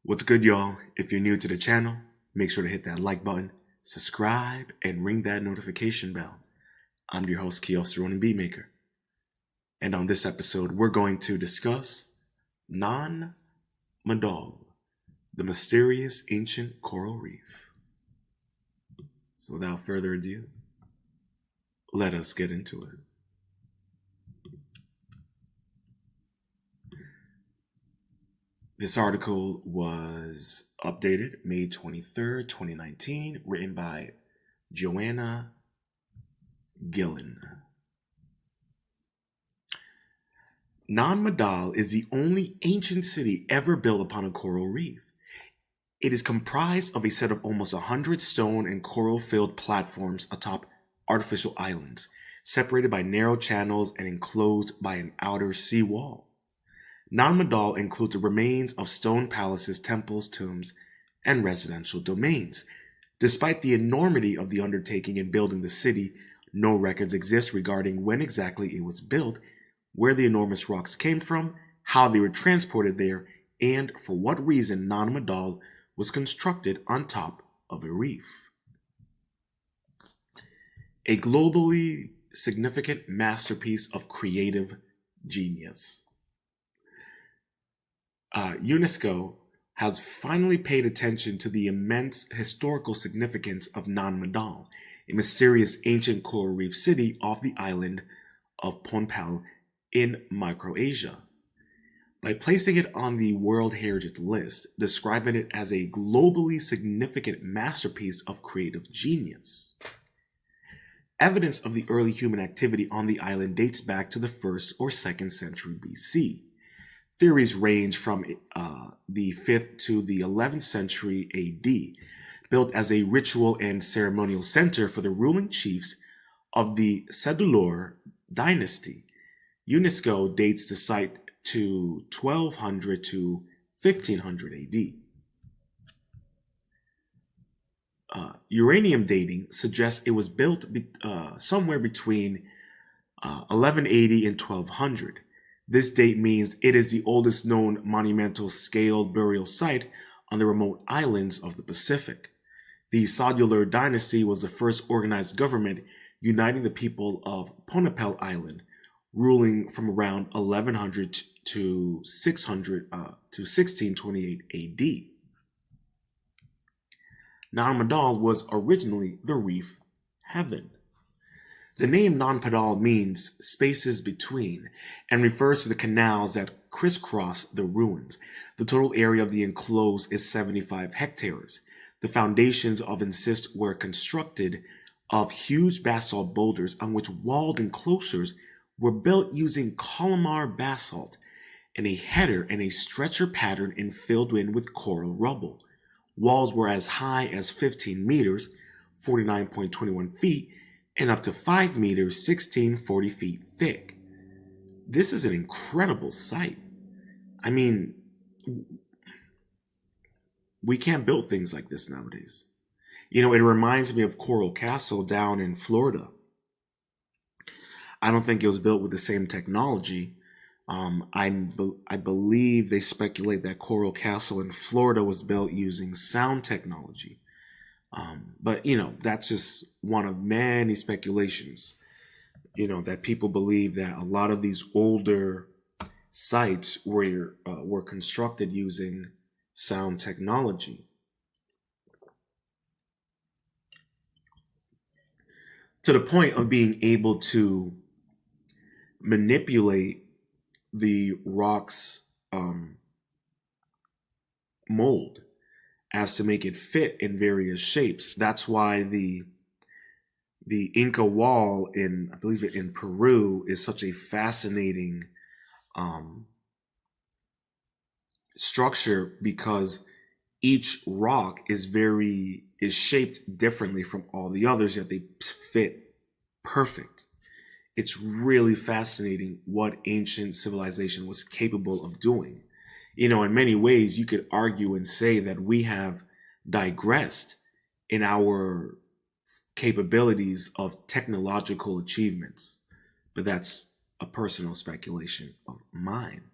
What's good, y'all? If you're new to the channel, make sure to hit that like button, subscribe, and ring that notification bell. I'm your host, Lounge Ronin Beatmaker. And on this episode, we're going to discuss Madol, the mysterious ancient coral reef. So without further ado, let us get into it. This article was updated May 23rd, 2019, written by Joanna Gillen. Madol is the only ancient city ever built upon a coral reef. It is comprised of a set of almost 100 stone and coral-filled platforms atop artificial islands, separated by narrow channels and enclosed by an outer sea wall. Madol includes the remains of stone palaces, temples, tombs, and residential domains. Despite the enormity of the undertaking in building the city, no records exist regarding when exactly it was built, where the enormous rocks came from, how they were transported there, and for what reason Madol was constructed on top of a reef. A globally significant masterpiece of creative genius. UNESCO has finally paid attention to the immense historical significance of Madol, a mysterious ancient coral reef city off the island of Ponpal in Micronesia. By placing it on the World Heritage List, describing it as a globally significant masterpiece of creative genius. Evidence of the early human activity on the island dates back to the 1st or 2nd century BC. Theories range from the 5th to the 11th century AD, built as a ritual and ceremonial center for the ruling chiefs of the Sedulur dynasty. UNESCO dates the site to 1200 to 1500 AD. Uranium dating suggests it was built somewhere between 1180 and 1200. This date means it is the oldest known monumental scaled burial site on the remote islands of the Pacific. The Sedulur dynasty was the first organized government uniting the people of Ponpal Island, ruling from around 1100 to 1628 AD. Madol was originally the reef heaven. The name Madol means spaces between and refers to the canals that crisscross the ruins. The total area of the enclosed is 75 hectares. The foundations of Insist were constructed of huge basalt boulders on which walled enclosures were built using columnar basalt in a header and a stretcher pattern and filled in with coral rubble. Walls were as high as 15 meters, 49.21 feet, and up to 5 meters, 1640 feet thick. This is an incredible sight. I mean, we can't build things like this nowadays. You know, it reminds me of Coral Castle down in Florida. I don't think it was built with the same technology. I believe they speculate that Coral Castle in Florida was built using sound technology. But, you know, that's just one of many speculations, you know, that people believe that a lot of these older sites were constructed using sound technology. To the point of being able to manipulate the rock's mold as to make it fit in various shapes. That's why the Inca wall in, I believe in Peru, is such a fascinating structure, because each rock is shaped differently from all the others, yet they fit perfect. It's really fascinating what ancient civilization was capable of doing. You know, in many ways, you could argue and say that we have digressed in our capabilities of technological achievements, but that's a personal speculation of mine.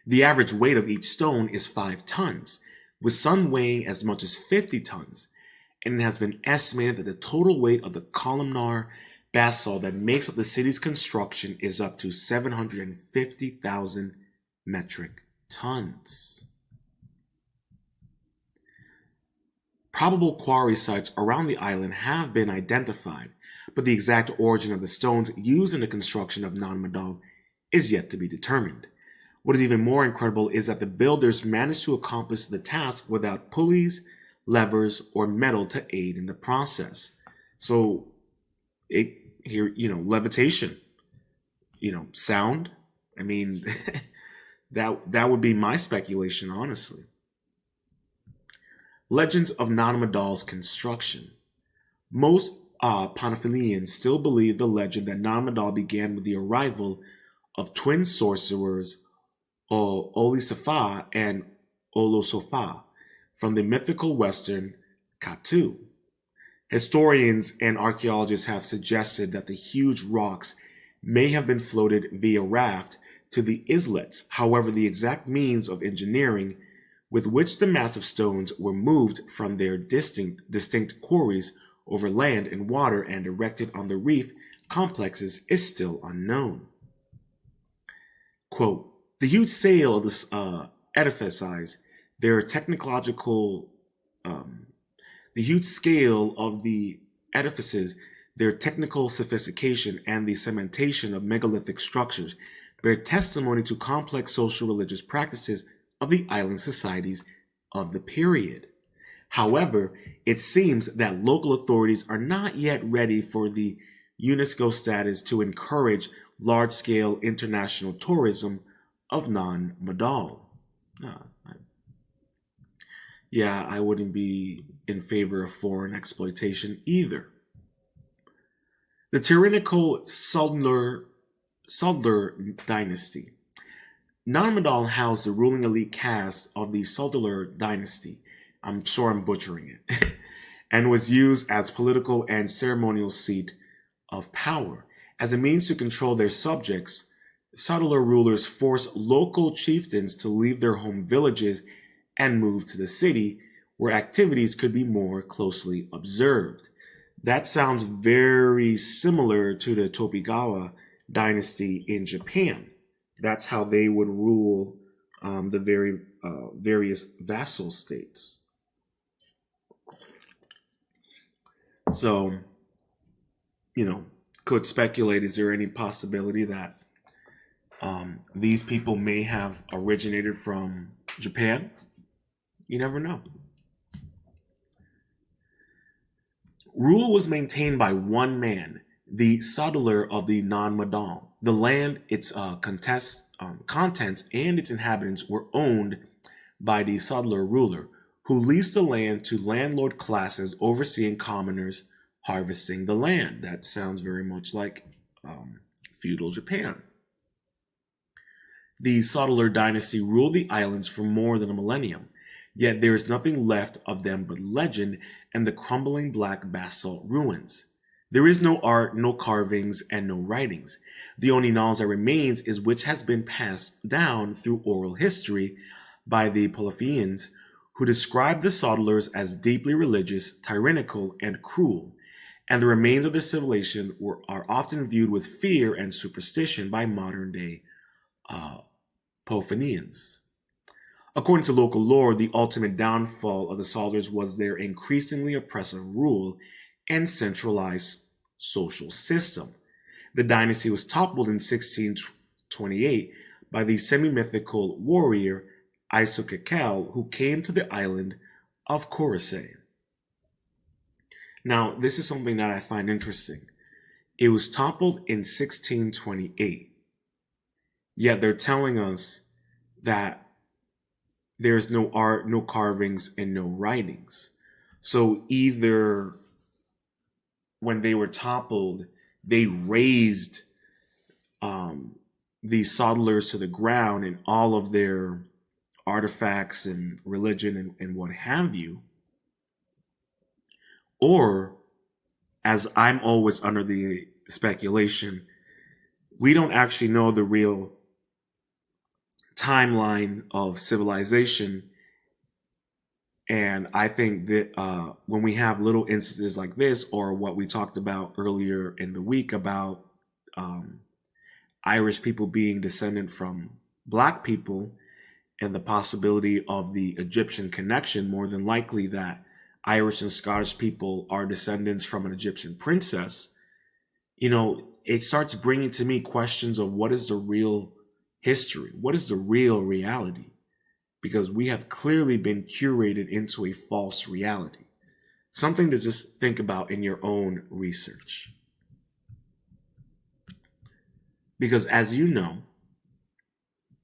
The average weight of each stone is 5 tons, with some weighing as much as 50 tons, and it has been estimated that the total weight of the columnar basalt that makes up the city's construction is up to 750,000 metric tons. Probable quarry sites around the island have been identified, but the exact origin of the stones used in the construction of Non-Madol is yet to be determined. What is even more incredible is that the builders managed to accomplish the task without pulleys, levers, or metal to aid in the process. So, levitation, sound. I mean, that would be my speculation, honestly. Legends of Non-Madol's construction. Most Panafilians still believe the legend that Non-Madol began with the arrival of twin sorcerers Olisafa and Olosofa from the mythical western Katu. Historians and archaeologists have suggested that the huge rocks may have been floated via raft to the islets. However, the exact means of engineering with which the massive stones were moved from their distinct quarries over land and water and erected on the reef complexes is still unknown. Quote, the huge scale of this edifices, their technological, the huge scale of the edifices, their technical sophistication, and the cementation of megalithic structures bear testimony to complex social religious practices of the island societies of the period. However, it seems that local authorities are not yet ready for the UNESCO status to encourage large-scale international tourism of Non-Madol. I wouldn't be in favor of foreign exploitation either. The tyrannical Saldler dynasty. Non-Madol housed the ruling elite caste of the Saldler dynasty. I'm sure I'm butchering it. And was used as political and ceremonial seat of power. As a means to control their subjects, Saldler rulers forced local chieftains to leave their home villages and move to the city, where activities could be more closely observed. That sounds very similar to the Tokugawa dynasty in Japan. That's how they would rule the various vassal states. So, could speculate, is there any possibility that these people may have originated from Japan? You never know. Rule was maintained by one man, the Saldler of the Non-Madol. The land, its contents, and its inhabitants were owned by the Saldler ruler, who leased the land to landlord classes overseeing commoners harvesting the land. That sounds very much like feudal Japan. The Saldler dynasty ruled the islands for more than a millennium, yet there is nothing left of them but legend and the crumbling black basalt ruins. There is no art, no carvings, and no writings. The only knowledge that remains is which has been passed down through oral history by the Polyphians, who described the Saldlers as deeply religious, tyrannical, and cruel, and the remains of their civilization are often viewed with fear and superstition by modern-day Polyphonians. According to local lore, the ultimate downfall of the Saldlers was their increasingly oppressive rule and centralized social system. The dynasty was toppled in 1628 by the semi-mythical warrior Isokakel, who came to the island of Coruscant. Now, this is something that I find interesting. It was toppled in 1628. Yet they're telling us that there's no art, no carvings, and no writings. So either when they were toppled, they razed the Saldlers to the ground and all of their artifacts and religion and what have you. Or, as I'm always under the speculation, we don't actually know the real timeline of civilization. And I think that when we have little instances like this, or what we talked about earlier in the week about um, Irish people being descendant from Black people, and the possibility of the Egyptian connection, more than likely that Irish and Scottish people are descendants from an Egyptian princess, it starts bringing to me questions of what is the real history? What is the real reality? Because we have clearly been curated into a false reality. Something to just think about in your own research. Because as you know,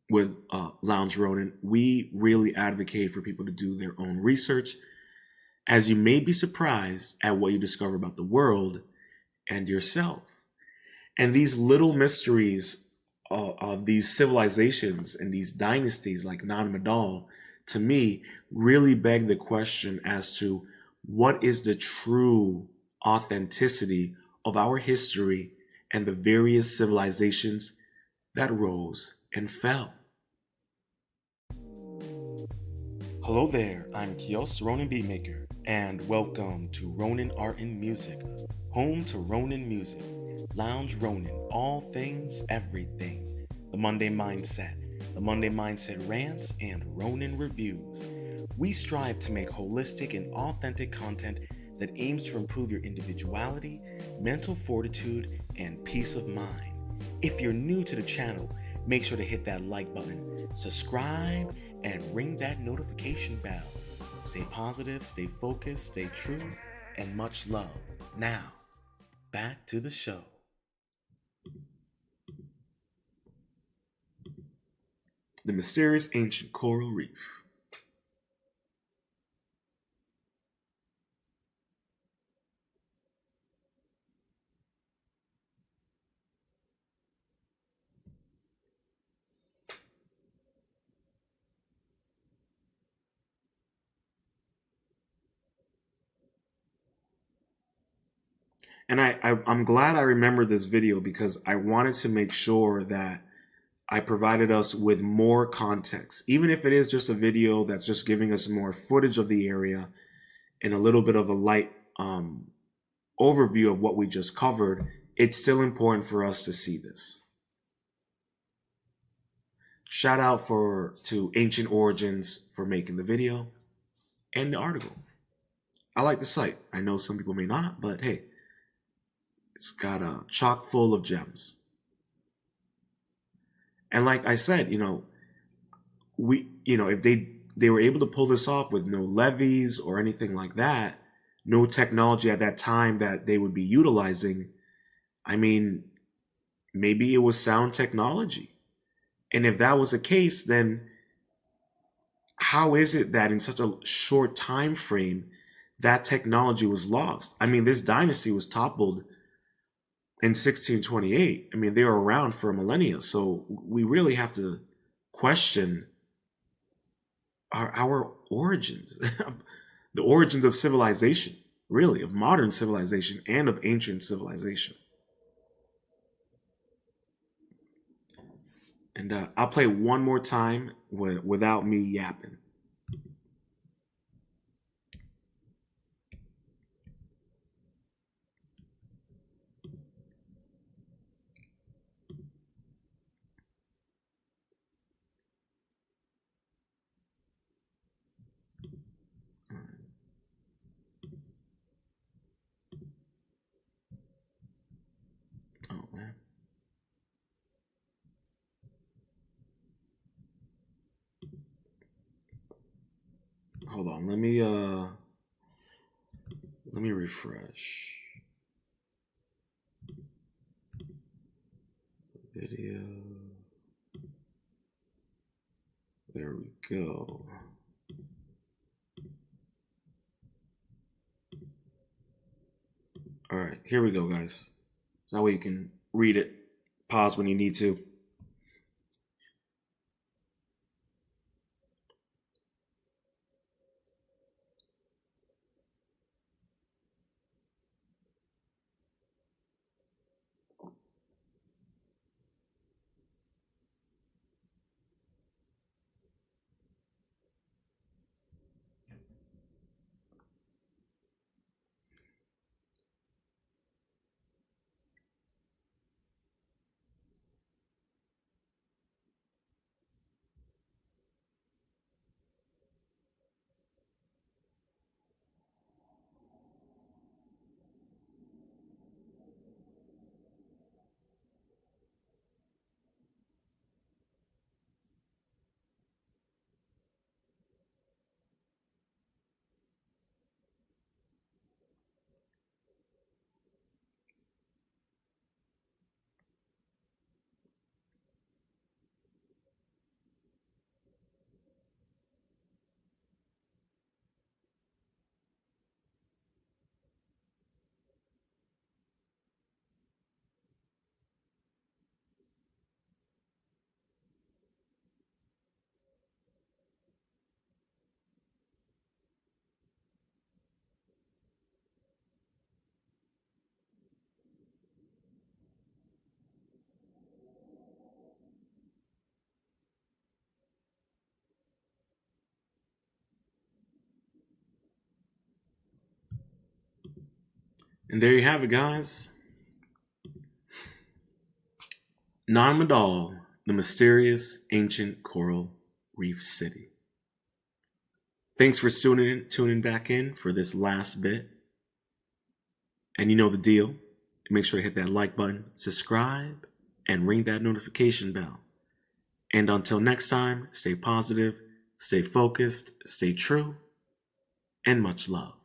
with Lounge Ronin, we really advocate for people to do their own research, as you may be surprised at what you discover about the world and yourself. And these little mysteries of these civilizations and these dynasties like Madol, to me, really beg the question as to what is the true authenticity of our history and the various civilizations that rose and fell. Hello there, I'm Kios, Ronin Beatmaker, and welcome to Ronin Art and Music, home to Ronin Music, Lounge Ronin, all things, everything, the Monday Mindset, Rants, and Ronin Reviews. We strive to make holistic and authentic content that aims to improve your individuality, mental fortitude, and peace of mind. If you're new to the channel, make sure to hit that like button, subscribe, and ring that notification bell. Stay positive, stay focused, stay true, and much love. Now, back to the show. The mysterious ancient coral reef. And I'm glad I remembered this video because I wanted to make sure that I provided us with more context. Even if it is just a video that's just giving us more footage of the area and a little bit of a light overview of what we just covered, it's still important for us to see this. Shout out to Ancient Origins for making the video and the article. I like the site. I know some people may not, but hey, it's got a chock full of gems. And like I said, if they were able to pull this off with no levees or anything like that, no technology at that time that they would be utilizing, I mean, maybe it was sound technology. And if that was the case, then how is it that in such a short time frame that technology was lost? I mean, this dynasty was toppled in 1628. I mean, they were around for a millennia. So we really have to question our origins, the origins of civilization, really, of modern civilization and of ancient civilization. And I'll play one more time without me yapping. Oh man. Hold on, let me refresh the video. There we go. All right, here we go, guys. So that way you can read it, pause when you need to. And there you have it, guys. Madol, the mysterious ancient coral reef city. Thanks for tuning back in for this last bit. And you know the deal. Make sure to hit that like button, subscribe, and ring that notification bell. And until next time, stay positive, stay focused, stay true, and much love.